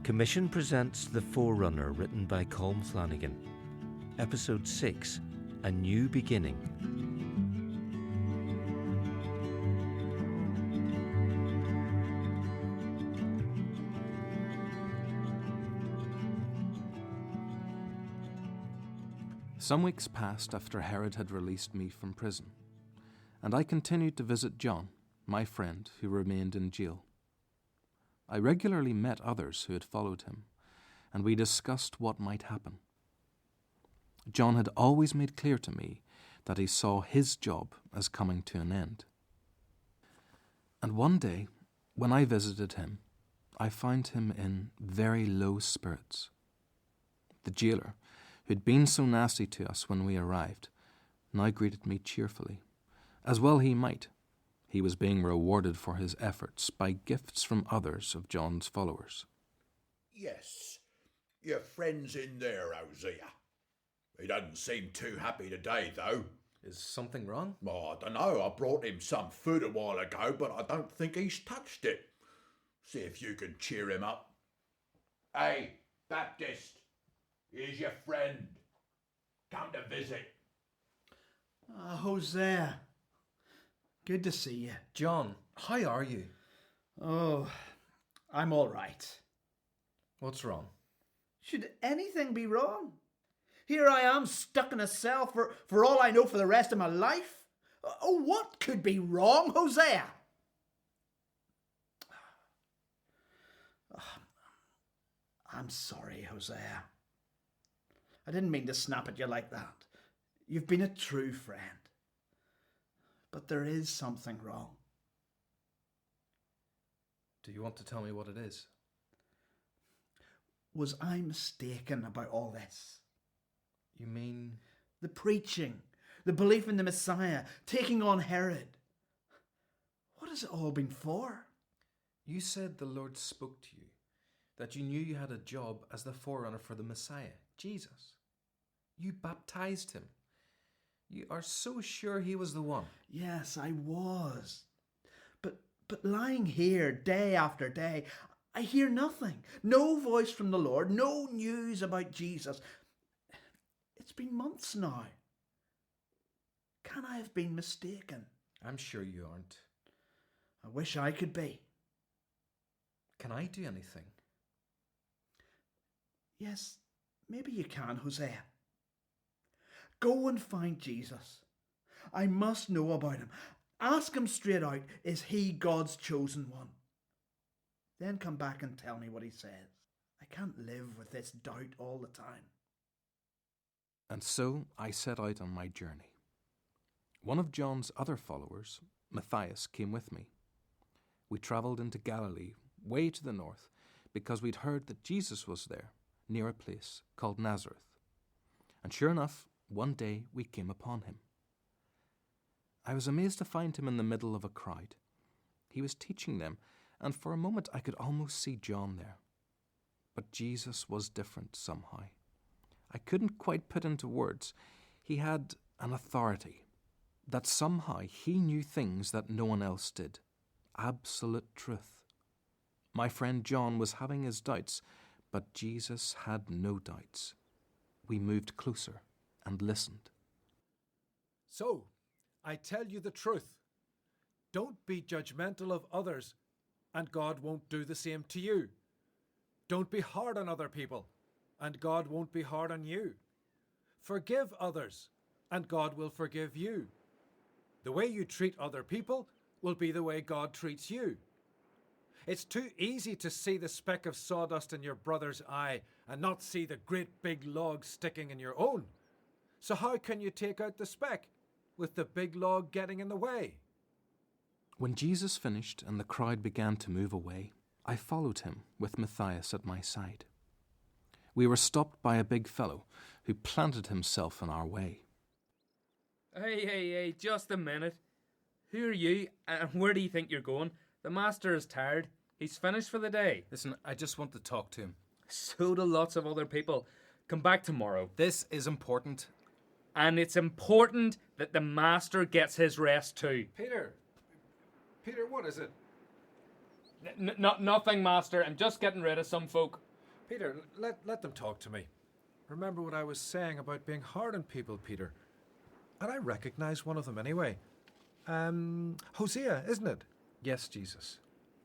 Commission presents The Forerunner, written by Colm Flanagan. Episode 6, A New Beginning. Some weeks passed after Herod had released me from prison, and I continued to visit John, my friend who remained in jail. I regularly met others who had followed him, and we discussed what might happen. John had always made clear to me that he saw his job as coming to an end. And one day, when I visited him, I found him in very low spirits. The jailer, who'd been so nasty to us when we arrived, now greeted me cheerfully, as well he might. He was being rewarded for his efforts by gifts from others of John's followers. Yes, your friend's in there, Hosea. He doesn't seem too happy today, though. Is something wrong? Oh, I don't know. I brought him some food a while ago, but I don't think he's touched it. See if you can cheer him up. Hey, Baptist, here's your friend. Come to visit. Hosea. Good to see you. John, how are you? Oh, I'm all right. What's wrong? Should anything be wrong? Here I am stuck in a cell for all I know for the rest of my life. Oh, what could be wrong, Hosea? I'm sorry, Hosea. I didn't mean to snap at you like that. You've been a true friend. But there is something wrong. Do you want to tell me what it is? Was I mistaken about all this? You mean? The preaching, the belief in the Messiah, taking on Herod. What has it all been for? You said the Lord spoke to you, that you knew you had a job as the forerunner for the Messiah, Jesus. You baptized him. You are so sure he was the one. Yes, I was. But lying here day after day, I hear nothing. No voice from the Lord, no news about Jesus. It's been months now. Can I have been mistaken? I'm sure you aren't. I wish I could be. Can I do anything? Yes, maybe you can, Hosea. Go and find Jesus. I must know about him. Ask him straight out, is he God's chosen one? Then come back and tell me what he says. I can't live with this doubt all the time. And so I set out on my journey. One of John's other followers, Matthias, came with me. We travelled into Galilee, way to the north, because we'd heard that Jesus was there, near a place called Nazareth. And sure enough, one day we came upon him. I was amazed to find him in the middle of a crowd. He was teaching them, and for a moment I could almost see John there. But Jesus was different somehow. I couldn't quite put into words. He had an authority, that somehow he knew things that no one else did. Absolute truth. My friend John was having his doubts, but Jesus had no doubts. We moved closer and listened. So, I tell you the truth. Don't be judgmental of others, and God won't do the same to you. Don't be hard on other people, and God won't be hard on you. Forgive others, and God will forgive you. The way you treat other people will be the way God treats you. It's too easy to see the speck of sawdust in your brother's eye and not see the great big log sticking in your own. So how can you take out the speck with the big log getting in the way? When Jesus finished and the crowd began to move away, I followed him with Matthias at my side. We were stopped by a big fellow who planted himself in our way. Hey, just a minute. Who are you and where do you think you're going? The master is tired. He's finished for the day. Listen, I just want to talk to him. So do lots of other people. Come back tomorrow. This is important. And it's important that the master gets his rest too. Peter, what is it? Nothing, master. I'm just getting rid of some folk. Peter, let them talk to me. Remember what I was saying about being hard on people, Peter. And I recognize one of them anyway. Hosea, isn't it? Yes, Jesus.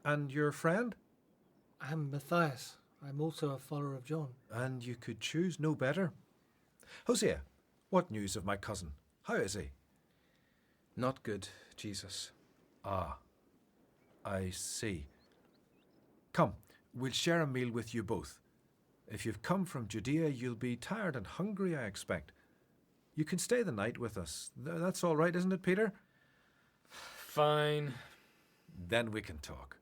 And your friend? I'm Matthias. I'm also a follower of John. And you could choose no better. Hosea, what news of my cousin? How is he? Not good, Jesus. Ah, I see. Come, we'll share a meal with you both. If you've come from Judea, you'll be tired and hungry, I expect. You can stay the night with us. That's all right, isn't it, Peter? Fine. Then we can talk.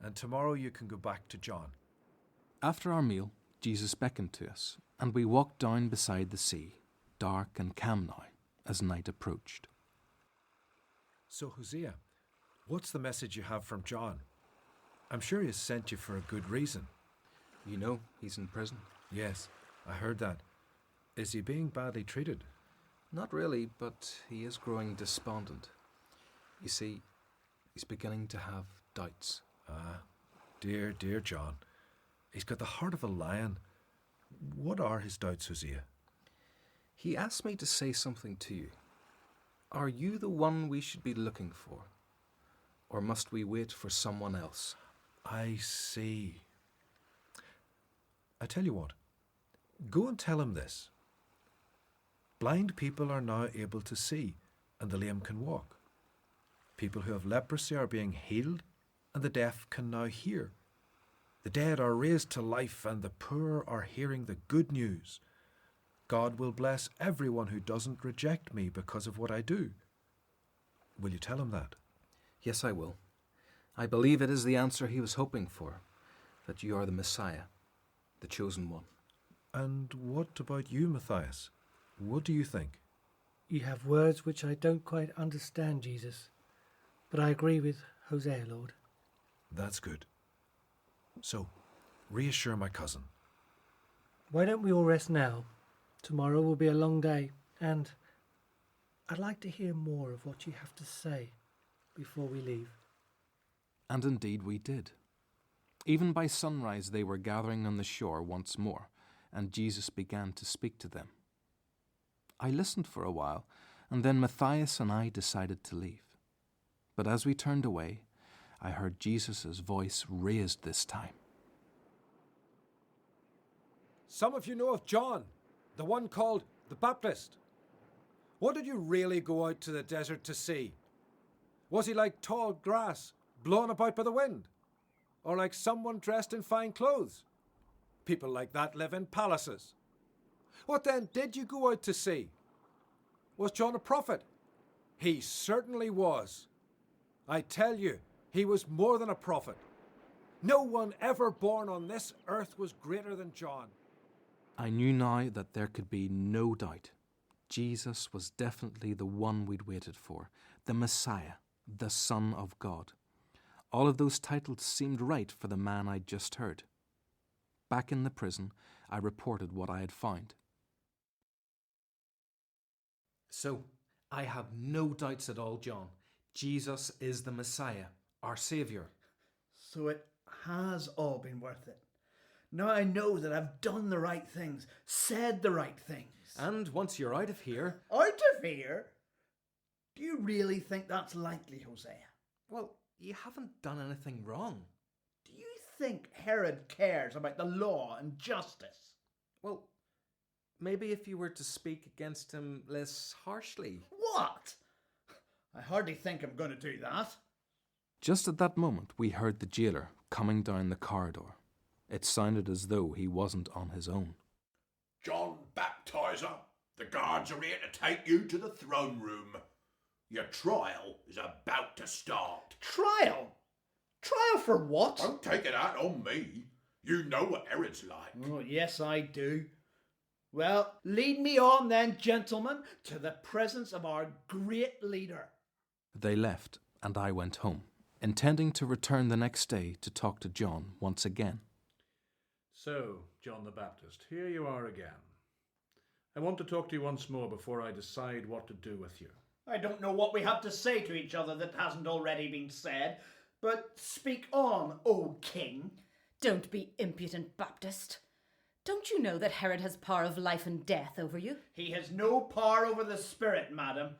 And tomorrow you can go back to John. After our meal, Jesus beckoned to us, and we walked down beside the sea, dark and calm now, as night approached. So, Hosea, what's the message you have from John? I'm sure he has sent you for a good reason. You know, he's in prison. Yes, I heard that. Is he being badly treated? Not really, but he is growing despondent. You see, he's beginning to have doubts. Ah, dear John. He's got the heart of a lion. What are his doubts, Hosea? He asked me to say something to you. Are you the one we should be looking for? Or must we wait for someone else? I see. I tell you what, go and tell him this. Blind people are now able to see, and the lame can walk. People who have leprosy are being healed, and the deaf can now hear. The dead are raised to life, and the poor are hearing the good news. God will bless everyone who doesn't reject me because of what I do. Will you tell him that? Yes, I will. I believe it is the answer he was hoping for, that you are the Messiah, the chosen one. And what about you, Matthias? What do you think? You have words which I don't quite understand, Jesus. But I agree with Hosea, Lord. That's good. So, reassure my cousin. Why don't we all rest now? Tomorrow will be a long day, and I'd like to hear more of what you have to say before we leave. And indeed we did. Even by sunrise they were gathering on the shore once more, and Jesus began to speak to them. I listened for a while, and then Matthias and I decided to leave. But as we turned away, I heard Jesus' voice raised this time. Some of you know of John, the one called the Baptist. What did you really go out to the desert to see? Was he like tall grass, blown about by the wind? Or like someone dressed in fine clothes? People like that live in palaces. What then did you go out to see? Was John a prophet? He certainly was. I tell you, he was more than a prophet. No one ever born on this earth was greater than John. I knew now that there could be no doubt. Jesus was definitely the one we'd waited for, the Messiah, the Son of God. All of those titles seemed right for the man I'd just heard. Back in the prison, I reported what I had found. So, I have no doubts at all, John. Jesus is the Messiah, our Saviour. So it has all been worth it. Now I know that I've done the right things, said the right things. And once you're out of here... Out of here? Do you really think that's likely, Hosea? Well, you haven't done anything wrong. Do you think Herod cares about the law and justice? Well, maybe if you were to speak against him less harshly. What? I hardly think I'm going to do that. Just at that moment, we heard the jailer coming down the corridor. It sounded as though he wasn't on his own. John Baptizer, the guards are here to take you to the throne room. Your trial is about to start. Trial? Trial for what? Don't take it out on me. You know what Herod's like. Oh, yes, I do. Well, lead me on then, gentlemen, to the presence of our great leader. They left, and I went home, intending to return the next day to talk to John once again. So, John the Baptist, here you are again. I want to talk to you once more before I decide what to do with you. I don't know what we have to say to each other that hasn't already been said, but speak on, O King. Don't be impudent, Baptist. Don't you know that Herod has power of life and death over you? He has no power over the Spirit, madam.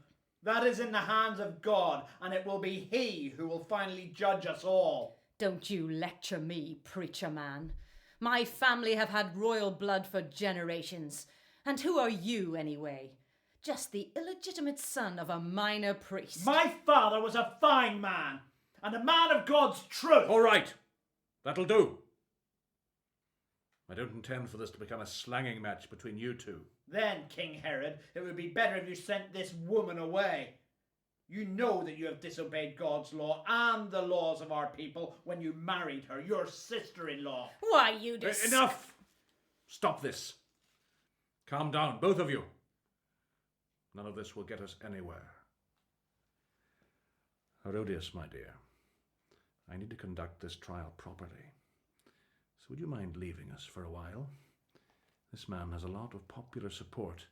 That is in the hands of God, and it will be He who will finally judge us all. Don't you lecture me, preacher man. My family have had royal blood for generations. And who are you, anyway? Just the illegitimate son of a minor priest. My father was a fine man, and a man of God's truth. All right, that'll do. I don't intend for this to become a slanging match between you two. Then, King Herod, it would be better if you sent this woman away. You know that you have disobeyed God's law and the laws of our people when you married her, your sister-in-law. Why, you Enough! Stop this. Calm down, both of you. None of this will get us anywhere. Herodias, my dear, I need to conduct this trial properly. So would you mind leaving us for a while? This man has a lot of popular support.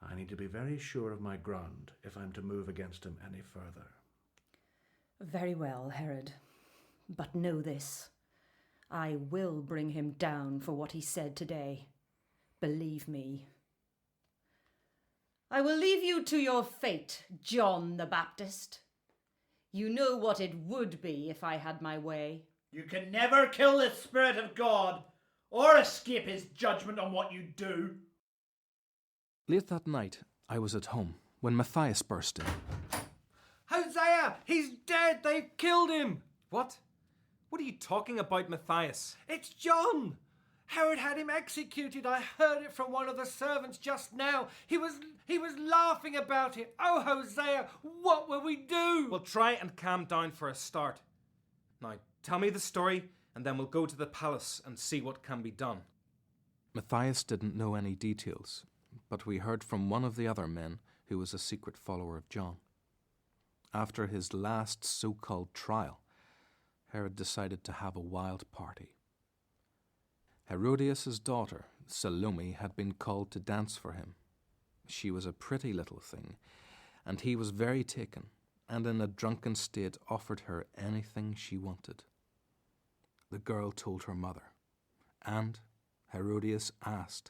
I need to be very sure of my ground if I'm to move against him any further. Very well, Herod. But know this. I will bring him down for what he said today. Believe me. I will leave you to your fate, John the Baptist. You know what it would be if I had my way. You can never kill the Spirit of God or escape His judgment on what you do. Late that night, I was at home when Matthias burst in. Hosea! He's dead! They've killed him! What? What are you talking about, Matthias? It's John! Herod had him executed. I heard it from one of the servants just now. He was laughing about it. Oh, Hosea, what will we do? We'll try and calm down for a start. Now, tell me the story, and then we'll go to the palace and see what can be done. Matthias didn't know any details, but we heard from one of the other men who was a secret follower of John. After his last so-called trial, Herod decided to have a wild party. Herodias' daughter, Salome, had been called to dance for him. She was a pretty little thing, and he was very taken, and in a drunken state offered her anything she wanted. The girl told her mother, and Herodias asked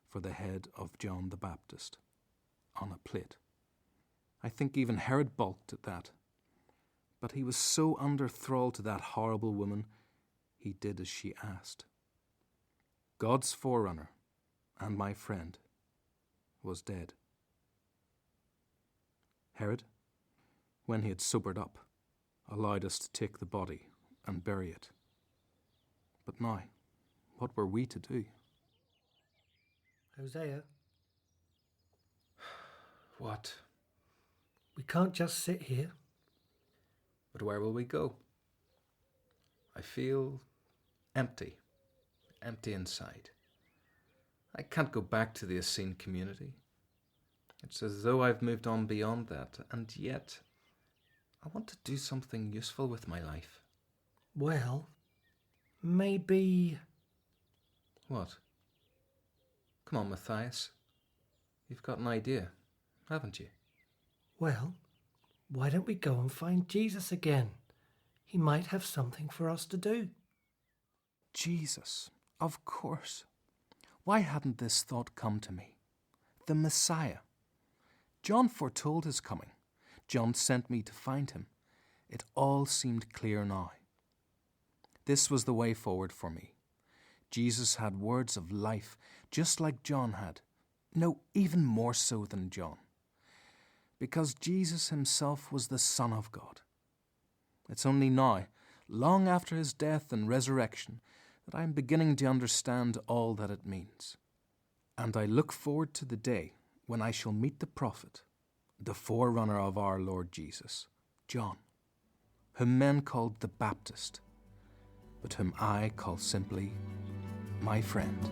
for the head of John the Baptist on a plate. I think even Herod balked at that. But he was so under thrall to that horrible woman, he did as she asked. God's forerunner and my friend was dead. Herod, when he had sobered up, allowed us to take the body and bury it. But now, what were we to do? Hosea, What? we can't just sit here. But where will we go? I feel empty inside. I can't go back to the Essene community. It's as though I've moved on beyond that, and yet I want to do something useful with my life. Well, maybe... What? Come on, Matthias. You've got an idea, haven't you? Well, why don't we go and find Jesus again? He might have something for us to do. Jesus, of course. Why hadn't this thought come to me? The Messiah. John foretold his coming. John sent me to find him. It all seemed clear now. This was the way forward for me. Jesus had words of life, just like John had. No, even more so than John. Because Jesus himself was the Son of God. It's only now, long after his death and resurrection, that I am beginning to understand all that it means. And I look forward to the day when I shall meet the prophet, the forerunner of our Lord Jesus, John, whom men called the Baptist, but whom I call simply my friend.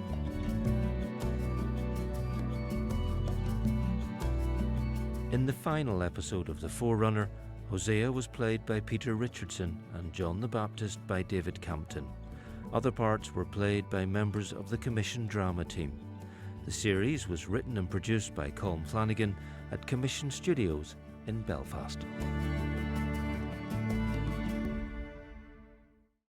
In the final episode of The Forerunner, Hosea was played by Peter Richardson and John the Baptist by David Campton. Other parts were played by members of the Commission drama team. The series was written and produced by Colm Flanagan at Commission Studios in Belfast.